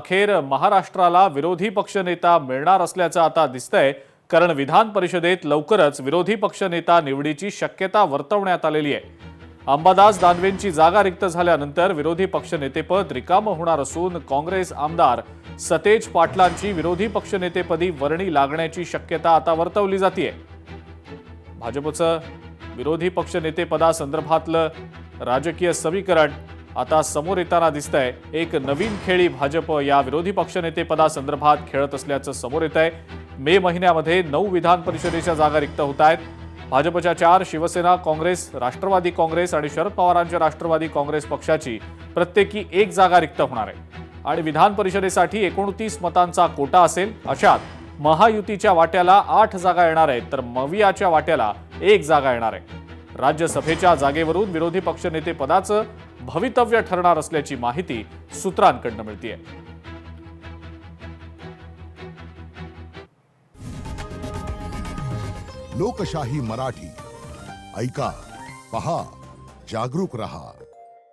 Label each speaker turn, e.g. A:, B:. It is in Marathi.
A: अखेर महाराष्ट्राला विरोधी पक्षनेता मिळणार असल्याचं आता दिसतंय, कारण विधान परिषदेत लवकरच विरोधी पक्षनेता निवडीची शक्यता वर्तवण्यात आलेली आहे। अंबादास दानवेंची जागा रिक्त झाल्यानंतर विरोधी पक्षनेतेपद रिकामं होणार असून काँग्रेस आमदार सतेज पाटलांची विरोधी पक्षनेतेपदी वर्णी लागण्याची शक्यता आता वर्तवली जाते। भाजपचं विरोधी पक्षनेतेपदासंदर्भातलं राजकीय समीकरण आता समोर येताना दिसतंय। एक नवीन खेळी भाजप या विरोधी पक्षनेतेपदासंदर्भात खेळत असल्याचं समोर येतंय। मे महिन्यामध्ये 9 विधान परिषदेच्या जागा रिक्त होत आहेत। भाजपच्या 4, शिवसेना, काँग्रेस, राष्ट्रवादी काँग्रेस आणि शरद पवारांच्या राष्ट्रवादी काँग्रेस पक्षाची प्रत्येकी 1 जागा रिक्त होणार आहे आणि विधान परिषदेसाठी 29 मतांचा कोटा असेल। अशात महायुतीच्या वाट्याला 8 जागा येणार आहेत, तर मवियाच्या वाट्याला 1 जागा येणार आहे। राज्यसभेच्या जागेवरून विरोधी पक्षनेते पदाचं भवितव्य ठरणार असल्याची माहिती सूत्रांकडून मिळतेय।
B: लोकशाही मराठी ऐका, पहा, जागरूक रहा।